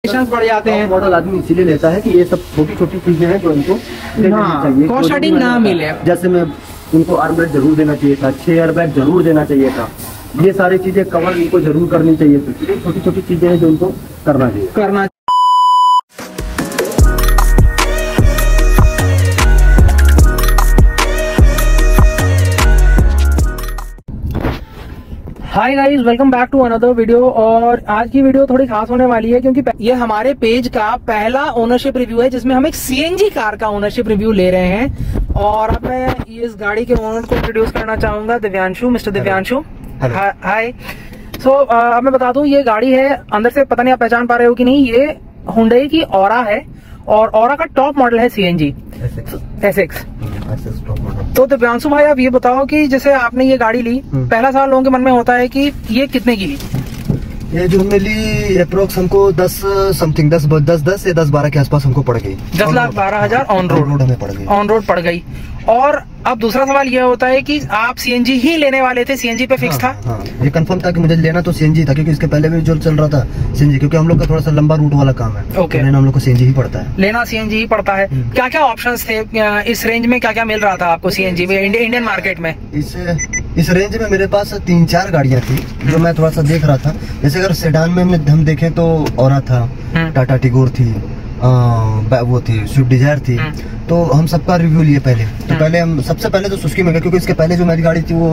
बढ़ जाते हैं। मॉडल आदमी इसीलिए लेता है कि ये सब छोटी छोटी चीजें हैं जो इनको चाहिए, कॉस्ट कटिंग ना मिले। जैसे मैं इनको आर्मरेस्ट जरूर देना चाहिए था, 6 एयरबैग जरूर देना चाहिए था, ये सारी चीजें कवर इनको जरूर करनी चाहिए थी। ये छोटी छोटी चीजें हैं जो इनको करना चाहिए। Hi guys, welcome back to another video. और आज की वीडियो थोड़ी खास होने वाली है क्योंकि ये हमारे पेज का पहला ओनरशिप रिव्यू है जिसमें हम एक सीएनजी कार का ओनरशिप रिव्यू ले रहे हैं। और अब मैं इस गाड़ी के ओनर को इंट्रोड्यूस करना चाहूंगा, दिव्यांशु, मिस्टर दिव्यांशु। हाय। सो अब मैं बता दूं, ये गाड़ी है, अंदर से पता नहीं आप पहचान पा रहे हो कि नहीं, ये हुंडई की ऑरा है और ऑरा का टॉप मॉडल है सीएनजी एसएक्स। तो दिव्यांशु भाई, आप ये बताओ कि जैसे आपने ये गाड़ी ली, पहला सवाल लोगों के मन में होता है कि ये कितने की ली? ये जो हमने ली अप्रोक्स हमको 10 या 10-12 के आसपास हमको पड़ गई। 10,12,000 ऑन रोड हमें पड़ गई। ऑन रोड पड़ गई। और अब दूसरा सवाल ये होता है कि आप सीएनजी ही लेने वाले थे, सीएनजी पे फिक्स था? हाँ, ये कंफर्म था कि मुझे लेना तो सीएनजी था, क्योंकि इसके पहले भी जो चल रहा था सीएनजी, क्योंकि हम लोग का थोड़ा सा लंबा रूट वाला काम है। ओके। लेना हम लोग को सीएनजी ही पड़ता है। लेना सीएनजी ही पड़ता है। क्या क्या ऑप्शंस थे इस रेंज में, क्या क्या मिल रहा था आपको सीएनजी में इंडियन मार्केट में? इस रेंज में मेरे पास 3-4 गाड़ियां थी जो मैं थोड़ा सा देख रहा था। जैसे अगर सेडान में हम देखें तो ऑरा था, टाटा टिगोर थी, वो थी स्विफ्ट डिजायर थी। तो हम सबका रिव्यू लिए पहले। तो पहले हम सबसे पहले तो सुजुकी में गए, क्योंकि इसके पहले जो मेरी गाड़ी थी वो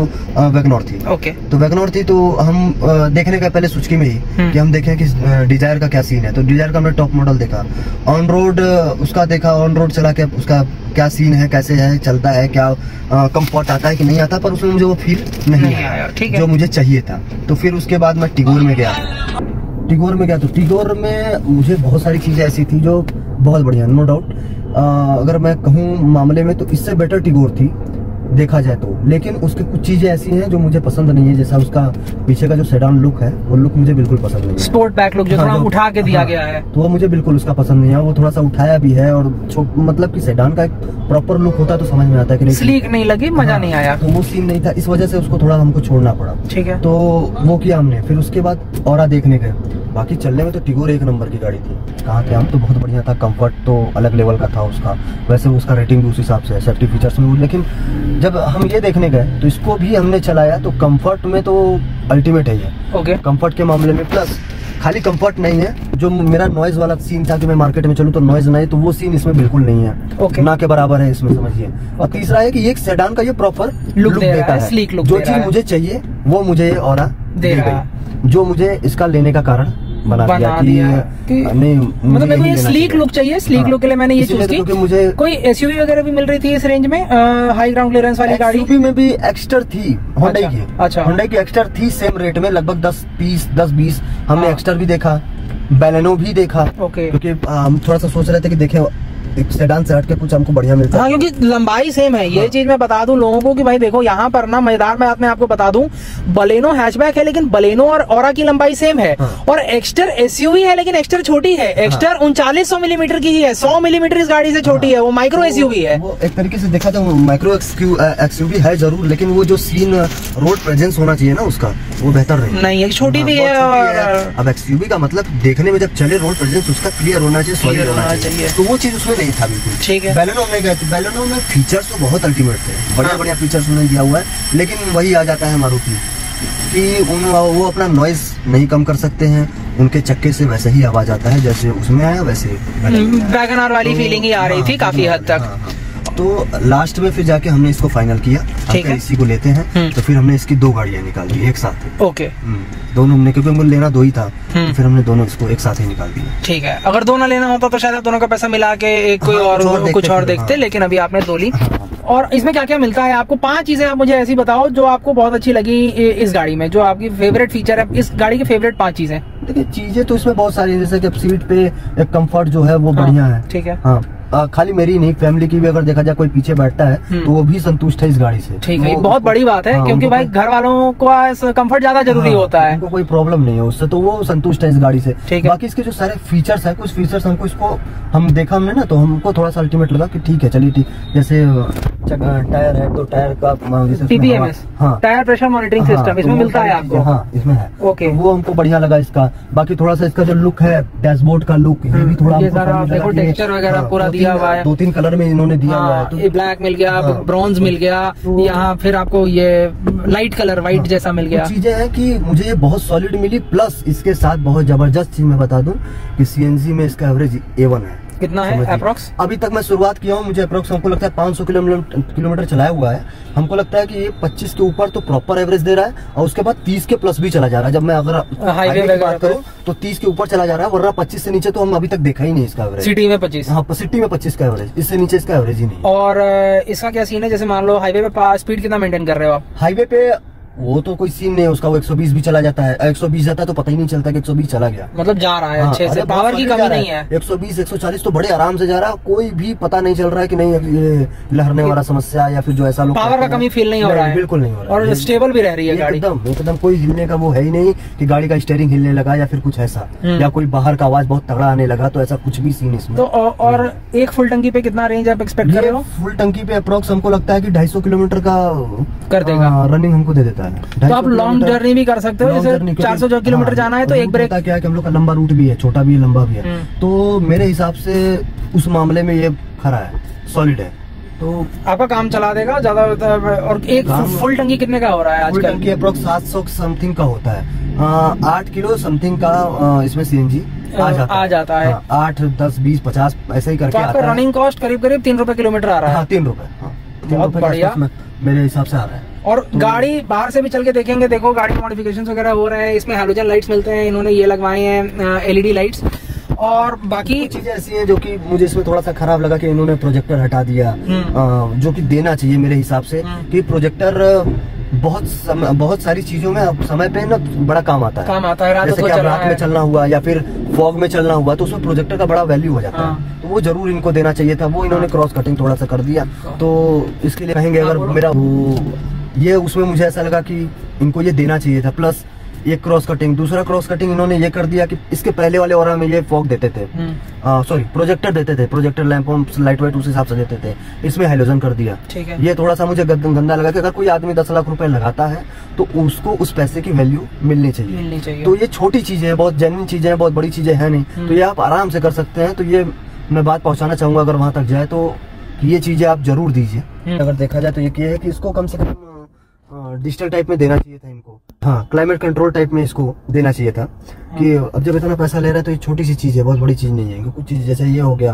वैगनर थी। ओके। तो वैगनर थी तो हम देखने का पहले सुजुकी में ही कि हम देखें कि डिजायर का क्या सीन है। तो डिजायर का हमने टॉप मॉडल देखा, ऑन रोड उसका देखा, ऑन रोड चला के उसका क्या सीन है, कैसे है, चलता है, क्या कंफर्ट आता है कि नहीं आता, पर उसमें मुझे वो फील नहीं आया जो मुझे चाहिए था। तो फिर उसके बाद मैं टिगोर में गया। तो टिगोर में मुझे बहुत सारी चीजें ऐसी थी जो बहुत बढ़िया, नो डाउट। अगर मैं कहूँ मामले में तो इससे बेटर टिगोर थी देखा जाए तो, लेकिन उसकी कुछ चीजें ऐसी हैं जो मुझे पसंद नहीं है। जैसा उसका पीछे का जो सेडान लुक है, वो लुक मुझे बिल्कुल पसंद नहीं है। स्पोर्ट बैक लुक जो थोड़ा उठा के दिया गया है, तो वो मुझे बिल्कुल उसका पसंद नहीं है। वो थोड़ा सा उठाया भी है, और मतलब कि सेडान का एक प्रॉपर लुक होता तो समझ में आता है कि स्लीक नहीं लगी, मजा नहीं आया। तो वो सीन नहीं था, इस वजह से उसको थोड़ा हमको छोड़ना पड़ा। ठीक है। तो वो किया हमने। फिर उसके बाद ऑरा देखने गए। बाकी चलने में तो टिगोर एक नंबर की गाड़ी थी। कहाँ थे हम, तो बहुत बढ़िया था। कंफर्ट तो अलग लेवल का था उसका, वैसे उसका रेटिंग भी उस हिसाब से है, सेफ्टी फीचर्स में। लेकिन जब हम ये देखने गए तो इसको भी हमने चलाया, तो कंफर्ट में तो अल्टीमेट है ये। ओके। कंफर्ट के मामले में प्लस खाली कंफर्ट नहीं है, जो मेरा नॉइज वाला सीन था कि मैं मार्केट में चलूं तो नॉइज नहीं, तो वो सीन इसमें बिल्कुल नहीं है। ओके। ना के बराबर है इसमें, समझिए। और तीसरा है कि ये सेडान का ये प्रॉपर लुक देता है, स्लीक लुक। जो चीज मुझे चाहिए वो मुझे ऑरा दे गई, जो मुझे इसका लेने का कारण बना दिया कि नहीं, मतलब मेरे को ये स्लीक लुक चाहिए। स्लीक लुक के लिए मैंने ये चूज की। मुझे कोई एसयूवी वगैरह भी मिल रही थी इस रेंज में, हाई ग्राउंड क्लियरेंस वाली गाड़ी? एसयूवी में भी एक्स्टर थी होंडा की। अच्छा। होंडा की एक्स्टर थी सेम रेट में, लगभग 10-20 हमने एक्स्टर भी देखा, बैलेनो भी देखा। ओके। क्योंकि हम थोड़ा सा सोच रहे थे कि देखें एक सेडान से हट के कुछ हमको बढ़िया मिलता है। हाँ, क्योंकि लंबाई सेम है। ये चीज मैं बता दूं लोगों को कि भाई देखो, यहाँ पर ना मजेदार बात मैं आपको बता दूं, बलेनो हैचबैक है लेकिन बलेनो और ऑरा की लंबाई सेम है। और एक्स्टर एसयूवी है लेकिन एक्स्टर छोटी है। एक्स्टर 3900 मिलीमीटर की है, 100 मिलीमीटर इस गाड़ी से छोटी है। वो माइक्रो एसयूवी है। वो एक तरीके से देखा जाए माइक्रो एक्सयूवी है जरूर, लेकिन वो जो सीन रोड प्रेजेंस होना चाहिए ना उसका, वो बेहतर नहीं है, छोटी भी है। और अब एक्सयूवी का मतलब देखने में जब चले रोड प्रेजेंस उसका क्लियर होना चाहिए, सॉलिड होना चाहिए। तो वो चीज उसमें नहीं था बिल्कुल। ठीक है। बैलेनो में गए थे, बैलेनो में फीचर्स तो बहुत अल्टीमेट थे, बढ़िया फीचर्स उन्होंने दिया हुआ है, लेकिन वही आ जाता है मारुति कि वो अपना नॉइज नहीं कम कर सकते हैं। उनके चक्के से वैसे ही आवाज आता है जैसे उसमें आया, वैसे वैगनआर वाली फीलिंग ही आ रही थी काफी हद तक। तो लास्ट में फिर जाके हमने इसको फाइनल किया, हम इसी को लेते हैं। तो फिर हमने इसकी 2 गाड़ियां निकाल दी एक साथ। ओके। दोनों हमने, क्योंकि हमको लेना 2 ही था, तो फिर हमने दोनों इसको एक साथ ही निकाल दिया। ठीक है। अगर दोनों लेना होता तो शायद दोनों का पैसा मिला के एक कोई और कुछ और देखते, लेकिन अभी आपने 2 ली। और इसमें क्या क्या मिलता है आपको? 5 चीजें आप मुझे ऐसी बताओ जो आपको बहुत अच्छी लगी इस गाड़ी में, जो आपकी फेवरेट फीचर है इस गाड़ी की। फेवरेट 5 चीजें? देखिए, चीजें तो इसमें बहुत सारी है, जैसे कि सीट पे एक कंफर्ट जो है वो बढ़िया है। ठीक है। हाँ, खाली मेरी नहीं, फैमिली की भी अगर देखा जाए, कोई पीछे बैठता है तो वो भी संतुष्ट है इस गाड़ी से। ठीक है, बहुत बड़ी बात है। क्योंकि भाई घर वालों को कंफर्ट ज्यादा जरूरी होता है, उनको कोई प्रॉब्लम नहीं है उससे, तो वो संतुष्ट है इस गाड़ी से। बाकी इसके जो सारे फीचर्स है, कुछ फीचर्स हमको इसको हम देखा हमने ना, तो हमको थोड़ा सा अल्टीमेट लगा कि ठीक है, चलिए ठीक। जैसे टायर है तो टायर का TPMS, हाँ, टायर प्रेशर मॉनिटरिंग सिस्टम इसमें मिलता है आपको। हाँ, इसमें है। ओके, वो हमको बढ़िया लगा इसका। बाकी थोड़ा सा इसका जो लुक है, डैशबोर्ड का लुक, ये भी थोड़ा ये सारा देखो टेक्सचर वगैरह पूरा दिया हुआ है। 2-3 कलर में इन्होंने दिया हुआ है। ये ब्लैक मिल गया, ब्रॉन्ज मिल गया, यहाँ फिर आपको ये लाइट कलर व्हाइट जैसा मिल गया। चीजें हैं कि मुझे ये बहुत सॉलिड मिली, प्लस इसके साथ बहुत जबरदस्त चीज मैं बता दूं कि सीएनजी में इसका एवरेज A1 है। कितना है अप्रोक्स? अभी तक मैं शुरुआत किया हूँ, मुझे अप्रोक्स हमको लगता है 500 किलोमीटर चलाया हुआ है। हमको लगता है कि ये 25 के ऊपर तो प्रॉपर एवरेज दे रहा है, और उसके बाद 30 के प्लस भी चला जा रहा है। जब मैं अगर हाईवे की बात करूँ तो 30 के ऊपर चला जा रहा है, वरना 25 से नीचे तो हम अभी तक देखा ही नहीं इसका एवरेज। सिटी में 25? हाँ, सिटी में 25 का एवरेज, इससे नीचे इसका एवरेज ही नहीं। और इसका क्या सीन है, जैसे मान लो हाईवे पे स्पीड कितना मेंटेन कर रहे हो आप? हाईवे पे वो तो कोई सीन नहीं है उसका, वो 120 भी चला जाता है। 120 जाता है तो पता ही नहीं चलता कि 120 चला गया, मतलब जा रहा है अच्छे से, पावर की कमी नहीं है। 120 140 तो बड़े आराम से जा रहा है, कोई भी पता नहीं चल रहा है कि नहीं ये लहरने वाला समस्या या फिर जो ऐसा लोग पावर का कमी फील नहीं हो रहा है, बिल्कुल नहीं हो रहा है। और स्टेबल भी रह रही है गाड़ी एकदम कोई हिलने का वो है ही नहीं कि गाड़ी का स्टीयरिंग हिलने लगा या फिर कुछ ऐसा, या कोई बाहर का आवाज बहुत तगड़ा आने लगा, तो ऐसा कुछ भी सीन इसमें। तो और एक फुल टंकी पे कितना रेंज आप एक्सपेक्ट कर रहे हो? फुल टंकी पे अप्रोक्स हमको लगता है कि 250 किलोमीटर का कर देगा, रनिंग हमको दे देता है। तो आप लॉन्ग जर्नी भी कर सकते हो, जैसे 400 किलोमीटर जाना है तो एक ब्रेक। क्या है कि हम लोग का लंबा रूट भी है, छोटा भी है, लंबा भी है, तो मेरे हिसाब से उस मामले में ये खरा है, सॉलिड है, तो आपका काम चला देगा ज्यादा। और एक फुल टंकी कितने का हो रहा है आजकल? फुल टंकी अप्रोक्स 700 समथिंग का होता है। 8 किलो समथिंग का इसमें सीएनजी आ जाता है। 8, 10, 20, 50 ऐसा ही करके आता है। रनिंग कॉस्ट करीब 3 रुपए किलोमीटर आ रहा है। 3 रुपए, बहुत बढ़िया मेरे हिसाब से आ रहा है। और गाड़ी बाहर से भी चल के देखेंगे, देखो गाड़ी मॉडिफिकेशन वगैरह हो रहे हैं, इसमें हैलोजन लाइट्स मिलते हैं, इन्होंने ये लगवाए हैं LED लाइट्स। और बाकी चीजें ऐसी हैं जो कि मुझे इसमें थोड़ा सा खराब लगा कि इन्होंने प्रोजेक्टर हटा दिया, जो कि देना चाहिए मेरे हिसाब से, कि प्रोजेक्टर बहुत सारी चीजों में समय पे ना बड़ा काम आता है। जैसे कि रात में चलना हुआ या फिर फॉग में चलना हुआ, तो उसमें प्रोजेक्टर का बड़ा वैल्यू हो जाता है, तो वो जरूर इनको देना चाहिए था। वो इन्होंने क्रॉस कटिंग थोड़ा सा कर दिया, तो इसके लिए कहेंगे अगर मेरा ये उसमें मुझे ऐसा लगा कि इनको ये देना चाहिए था। प्लस एक क्रॉस कटिंग, दूसरा क्रॉस कटिंग इन्होंने ये कर दिया कि इसके पहले वाले और में ये फॉग देते थे, सॉरी प्रोजेक्टर देते थे, प्रोजेक्टर लैंप लाइट वाइट उस हिसाब से देते थे, इसमें हैलोजन कर दिया। ये थोड़ा सा मुझे गंदा लगा कि अगर कोई आदमी 10 लाख रुपए लगाता है तो उसको उस पैसे की वैल्यू मिलनी चाहिए। तो ये छोटी चीजें हैं, बहुत जेन्युइन चीजें हैं, बहुत बड़ी चीजें है नहीं, तो ये आप आराम से कर सकते हैं। तो ये मैं बात पहुंचाना चाहूंगा, अगर वहां तक जाए तो ये चीजें आप जरूर दीजिए। अगर देखा जाए तो ये है कि इसको कम से कम डिजिटल टाइप में देना चाहिए था इनको, हाँ क्लाइमेट कंट्रोल टाइप में इसको देना चाहिए था। कि अब जब इतना पैसा ले रहा है तो ये छोटी सी चीज है, बहुत बड़ी चीज नहीं है। कुछ चीज जैसे ये हो गया,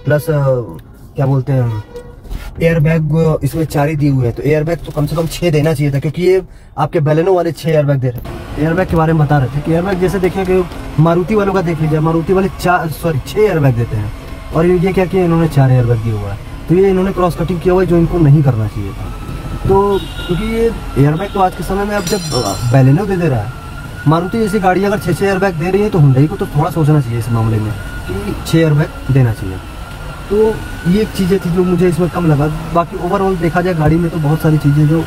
प्लस क्या बोलते हैं एयर बैग, इसमें 4 ही दिए हुए हैं, तो एयर बैग तो कम से कम 6 देना चाहिए था, क्योंकि ये आपके बैलेनो वाले 6 एयर बैग दे रहे हैं। एयर बैग के बारे में बता रहे थे कि एयर बैग जैसे देखिए कि मारुति वालों का देख लीजिए, मारुति वाले 6 एयर बैग देते हैं, और ये क्या किया इन्होंने 4 एयर बैग दिया हुआ है। तो ये इन्होंने क्रॉस कटिंग किया हुआ है, जो इनको नहीं करना चाहिए था। तो क्योंकि ये एयरबैग तो आज के समय में अब जब बैलेनो दे रहा है, मारुति जैसी गाड़ी अगर 6 एयरबैग दे रही है, तो हुंडई को तो थोड़ा सोचना चाहिए इस मामले में कि 6 एयरबैग देना चाहिए। तो ये चीज़ें थी जो मुझे इसमें कम लगा। बाकी ओवरऑल देखा जाए गाड़ी में तो बहुत सारी चीज़ें जो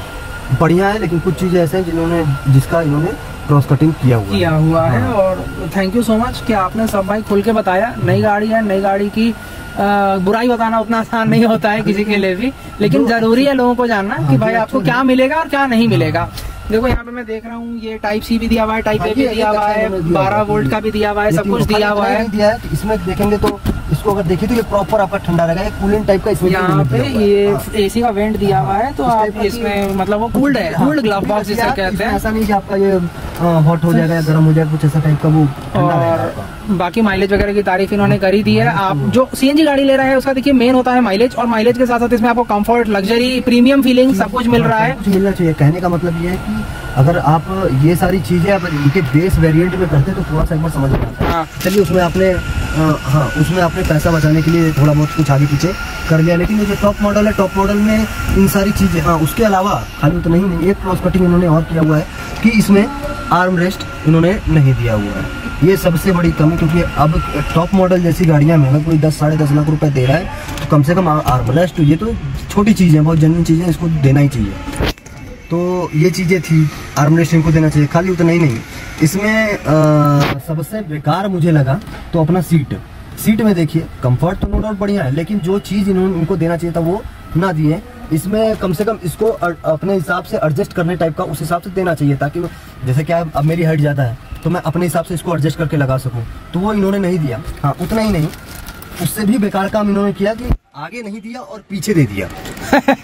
बढ़िया है, लेकिन कुछ चीज़ें ऐसे हैं जिसका इन्होंने क्रॉस कटिंग किया हुआ है। और थैंक यू सो मच कि आपने सब भाई खुल के बताया। नई गाड़ी है, नई गाड़ी की बुराई बताना उतना आसान नहीं होता है किसी के लिए भी, लेकिन जरूरी है लोगों को जानना कि भाई आपको क्या मिलेगा और क्या नहीं मिलेगा। देखो यहाँ पे मैं देख रहा हूँ ये टाइप C भी दिया हुआ है, टाइप A भी दिया हुआ है, 12 वोल्ट का भी दिया हुआ है, सब कुछ दिया हुआ है। इसमें देखेंगे तो इसको अगर देखिए तो ये प्रॉपर आपका ठंडा रहेगा, एक कूलिंग टाइप का इसमें यहाँ पे ये AC का वेंट दिया हुआ है, तो आप इसमें मतलब वो कूल्ड है, कूल्ड ग्लव बॉक्स जिसे कहते हैं। ऐसा नहीं कि आपका ये हॉट हो जाएगा या गर्म हो जाएगा, कुछ ऐसा टाइप का वो। और बाकी माइलेज वगैरह की तारीफ इन्होंने करी दी है। आप जो CNG गाड़ी ले रहे हैं उसका देखिए मेन होता है माइलेज, और माइलेज के साथ साथ इसमें आपको कंफर्ट, लग्जरी, प्रीमियम फीलिंग सब कुछ मिल रहा है। कुछ मिलना चाहिए। कहने का मतलब ये है कि अगर आप ये सारी चीजें आप इनके बेस वेरिएंट में करते तो थोड़ा सा एक बार समझ में आता है। चलिए उसमें आपने पैसा बचाने के लिए थोड़ा बहुत कुछ आगे पीछे कर लिया, लेकिन ये जो टॉप मॉडल है, टॉप मॉडल में इन सारी चीजें, उसके अलावा खाली तो नहीं, एक क्रॉस कटिंग इन्होंने और किया हुआ है कि इसमें आर्म रेस्ट इन्होंने नहीं दिया हुआ है। ये सबसे बड़ी कमी, क्योंकि अब टॉप मॉडल जैसी गाड़ियां में अगर कोई 10 साढ़े 10 लाख रुपए दे रहा है तो कम से कम आर्म रेस्ट, ये तो छोटी चीज़ है, बहुत जेन्युइन चीज़ है, इसको देना ही चाहिए। तो ये चीज़ें थी, आर्म रेस्ट इनको देना चाहिए। खाली उतना ही नहीं, इसमें सबसे बेकार मुझे लगा तो अपना सीट में देखिए, कंफर्ट तो नो डाउट बढ़िया है, लेकिन जो चीज़ इनको देना चाहिए था वो ना दिए। इसमें कम से कम इसको अपने हिसाब से एडजस्ट करने टाइप का उस हिसाब से देना चाहिए, ताकि जैसे क्या अब मेरी हाइट ज़्यादा है तो मैं अपने हिसाब से इसको एडजस्ट करके लगा सकूं, तो वो इन्होंने नहीं दिया। हाँ, उतना ही नहीं, उससे भी बेकार काम इन्होंने किया कि आगे नहीं दिया और पीछे दे दिया।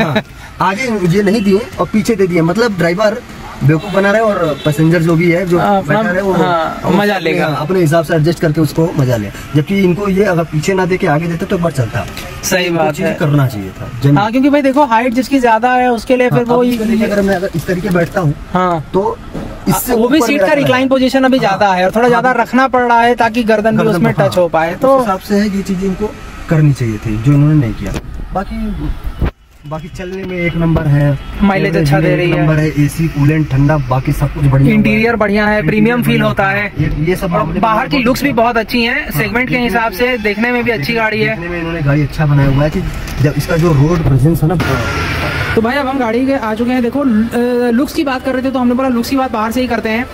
हाँ, आगे ये नहीं दिए और पीछे दे दिए, मतलब ड्राइवर बेवकूफ बना रहे और पैसेंजर जो भी है जो बैठा रहे वो मजा लेगा, अपने हिसाब से एडजस्ट करके उसको मजा ले। जबकि इनको ये अगर पीछे ना दे के आगे देते तो बढ़ चलता। सही बात है, करना चाहिए था। हाँ, क्योंकि भाई देखो हाइट जिसकी ज्यादा है उसके लिए फिर वो अगर मैं इस तरीके बैठता हूँ, हाँ, तो इससे वो भी सीट का रिक्लाइन पोजीशन अभी ज्यादा है और थोड़ा ज्यादा रखना पड़ रहा है ताकि गर्दन भी उसमें टच हो पाए। तो हिसाब से है ये चीजें इनको करनी चाहिए थी जो इन्होंने नहीं किया। बाकी चलने में एक नंबर है, माइलेज अच्छा दे रही है, नंबर है, एसी कूलेंट ठंडा, बाकी सब कुछ बढ़िया, इंटीरियर बढ़िया है, प्रीमियम फील होता है, ये सब बाहर की लुक्स भी बहुत अच्छी हैं, सेगमेंट के हिसाब से देखने में भी अच्छी गाड़ी है। देखने में इन्होंने गाड़ी अच्छा बनाया हुआ है कि जब इसका जो रोड प्रेजेंस है ना। तो भाई अब हम गाड़ी के आ चुके हैं। देखो लुक्स की बात कर रहे थे तो हमने बोला लुक्स की बात बाहर से ही करते हैं।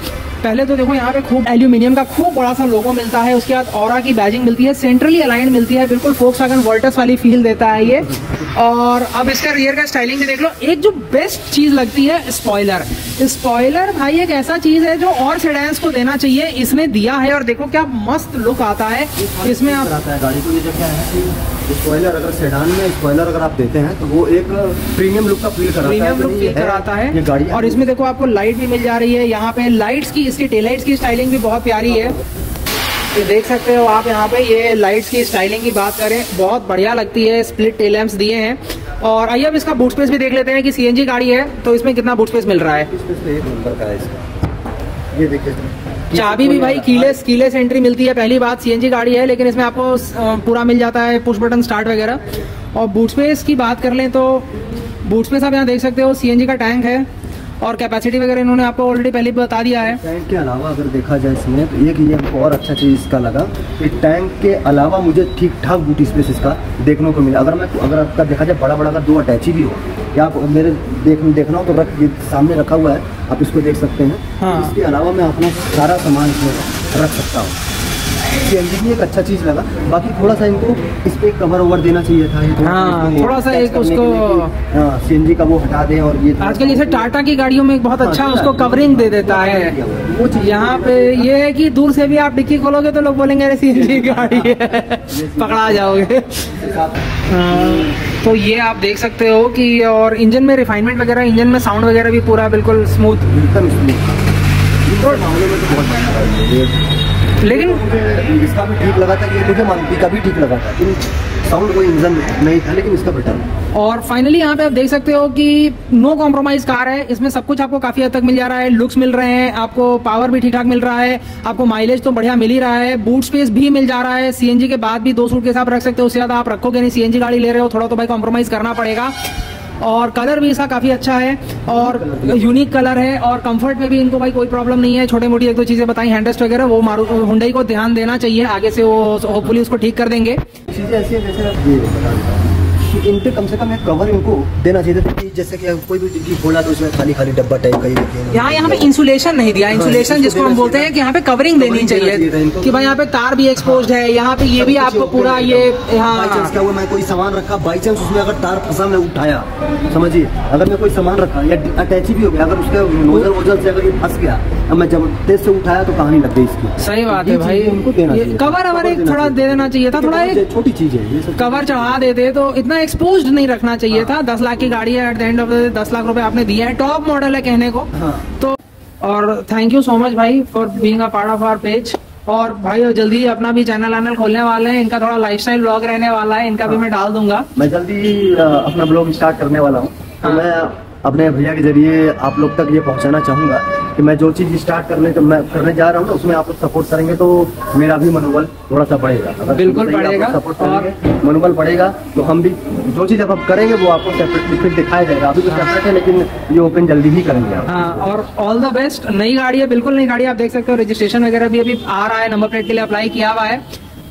पहले तो देखो यहाँ पे खूब एल्यूमिनियम का खूब बड़ा सा लोगो मिलता है, उसके बाद ऑरा की बैजिंग मिलती है, सेंट्रली अलाइंड मिलती है, बिल्कुल फोक्सवैगन वर्टस वाली फील देता है ये। और अब इसका रियर का स्टाइलिंग भी देख लो। एक जो बेस्ट चीज लगती है स्पॉइलर। स्पॉइलर भाई एक ऐसा चीज है जो और सेडान्स को देना चाहिए, इसने दिया है और देखो क्या मस्त लुक आता है इसमें। आप आता है गाड़ी को, ये जो क्या है कि स्पॉइलर अगर सेडान में स्पॉइलर अगर आप देते हैं तो वो एक प्रीमियम लुक का फील कराता है, प्रीमियम लुक फील कराता है ये गाड़ी। और इसमें देखो आपको लाइट भी मिल जा रही है, यहाँ पे लाइट्स की, इसकी टेल लाइट्स की स्टाइलिंग भी बहुत प्यारी है, ये देख सकते हो आप यहाँ पे। ये लाइट्स की स्टाइलिंग की बात करें बहुत बढ़िया लगती है, स्प्लिट टेल लैंप्स दिए हैं। और आइए अब इसका बूट स्पेस भी देख लेते हैं कि सीएनजी गाड़ी है तो इसमें कितना बूट स्पेस मिल रहा है। एक नंबर का है इसका, ये देखिए। चाबी भी भाई कीलेस एंट्री मिलती है, पहली बात सीएनजी गाड़ी है लेकिन इसमें आपको पूरा मिल जाता है, पुश बटन स्टार्ट वगैरह। और बूट स्पेस की बात कर लें तो बूट स्पेस आप यहाँ देख सकते हो, सीएनजी का टैंक है और कैपेसिटी वगैरह इन्होंने आपको ऑलरेडी पहले बता दिया है। टैंक के अलावा अगर देखा जाए इसमें तो एक ये हमको और अच्छा चीज़ इसका लगा कि टैंक के अलावा मुझे ठीक ठाक बूट स्पेस इसका देखने को मिला। अगर आपका देखा जाए बड़ा अगर दो अटैची भी हो या आप मेरे देखना हो तो सामने रखा हुआ है, आप इसको देख सकते हैं। हाँ। इसके अलावा मैं अपना सारा सामान इसमें रख सकता हूँ। सीएनजी की एक अच्छा चीज लगा। बाकी थोड़ा सा इनको इस पे कवर ओवर देना चाहिए था, थोड़ा सा एक उसको सीएनजी का वो हटा दें। और ये आजकल जैसे टाटा की गाड़ियों में बहुत अच्छा उसको कवरिंग दे देता है वो चीज। यहाँ पे ये है कि दूर से भी आप डिक्की खोलोगे तो लोग बोलेंगे अरे सीएनजी गाड़ी है, पकड़ा जाओगे। तो ये आप देख सकते हो कि और इंजन में रिफाइनमेंट वगैरह, इंजन में साउंड वगैरह भी पूरा बिल्कुल स्मूथ, एकदम स्मूथ। लेकिन इसका भी ठीक लगा था, ये मुझे मारुति का भी ठीक लगा था, साउंड कोई इंजन नहीं था लेकिन इसका बेटर। और फाइनली यहाँ पे आप देख सकते हो कि नो कॉम्प्रोमाइज कार है, इसमें सब कुछ आपको काफी हद तक मिल जा रहा है, लुक्स मिल रहे हैं, आपको पावर भी ठीक ठाक मिल रहा है, आपको माइलेज तो बढ़िया मिल ही रहा है, बूट स्पेस भी मिल जा रहा है। सीएनजी के बाद भी 2 सूटकेस आप रख सकते हो, उससे ज्यादा आप रखोगे नहीं, सीएनजी गाड़ी ले रहे हो थोड़ा तो भाई कॉम्प्रोमाइज करना पड़ेगा। और कलर भी इसका काफी अच्छा है और यूनिक कलर है और कंफर्ट में भी इनको भाई कोई प्रॉब्लम नहीं है। छोटे मोटी 1-2 चीजें बताई, हैंडरेस्ट वगैरह वो हुंडई को ध्यान देना चाहिए, आगे से वो होपफुली उसको ठीक कर देंगे। चीजें ऐसी है जैसे इन पे कम से कम एक कवर इनको देना चाहिए था, जैसे कि कोई भी डिग्गी खोला तो उसमें खाली डब्बा टाइप का ही। यहाँ पे इंसुलेशन नहीं दिया, इंसुलेशन जिसको हम बोलते हैं कि यहाँ पे कवरिंग देनी चाहिए कि भाई यहाँ पे तार भी एक्सपोज्ड है, यहाँ पे ये भी आपको पूरा ये। हाँ, क्या हुआ, मैं कोई सामान रखा, बाई चांस उसमें अगर तार फंसा, मैं उठाया, समझिए अगर मैं कोई सामान रखा या अटैची भी हो गया, अगर उसके नोजल से अगर ये फंस गया, अब मैं जब तेज से उठाया तो कहानी लग गई इसकी। सही बात है भाई, उनको देना कवर अवर एक थोड़ा दे देना चाहिए था, थोड़ा एक छोटी चीज है, कवर चढ़ा देते तो इतना एक्सपोज्ड नहीं रखना चाहिए था। 10 लाख की गाड़ी है, at the end of the day 10 lakh रुपए आपने दिया है, टॉप मॉडल है कहने को। तो और थैंक यू सो मच भाई for being a part of our page. और भाई जल्दी अपना भी चैनल खोलने वाले हैं, इनका थोड़ा लाइफस्टाइल ब्लॉग रहने वाला है, इनका भी मैं डाल दूंगा। मैं जल्दी अपना ब्लॉग स्टार्ट करने वाला हूँ, तो मैं अपने भैया के जरिए आप लोग तक ये पहुंचाना चाहूंगा कि मैं जो चीज स्टार्ट करने जा रहा हूँ ना, उसमें आप लोग सपोर्ट करेंगे तो मेरा भी मनोबल थोड़ा सा बढ़ेगा। बिल्कुल बढ़ेगा, सपोर्ट करेंगे, मनोबल बढ़ेगा तो हम भी जो चीज अब करेंगे वो आपको सेपरेटली फिर दिखाया जाएगा। अभी तो सेपरेट है लेकिन ये ओपन जल्दी ही करेंगे। हाँ, और ऑल द बेस्ट। नई गाड़ी है, बिल्कुल नई गाड़ी, आप देख सकते हो रजिस्ट्रेशन वगैरह भी अभी आ रहा है, नंबर प्लेट के लिए अप्लाई किया हुआ है।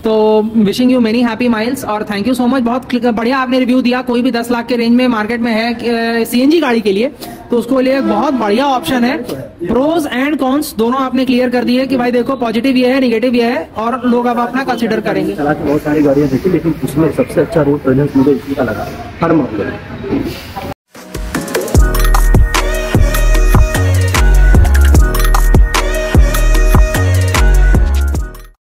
तो wishing you many happy miles और थैंक यू सो मच। बहुत बढ़िया आपने रिव्यू दिया। कोई भी 10 लाख के रेंज में मार्केट में है सीएनजी गाड़ी के लिए तो उसको लिए बहुत बढ़िया ऑप्शन है। प्रोज एंड कॉन्स दोनों आपने क्लियर कर दिए कि भाई देखो पॉजिटिव ये है, निगेटिव ये है और लोग अब अपना कंसिडर करेंगे। बहुत सारी गाड़ियां देखी लेकिन उसमें सबसे अच्छा रोड प्रेजेंस मुझे इसी का लगा, हर मामले में।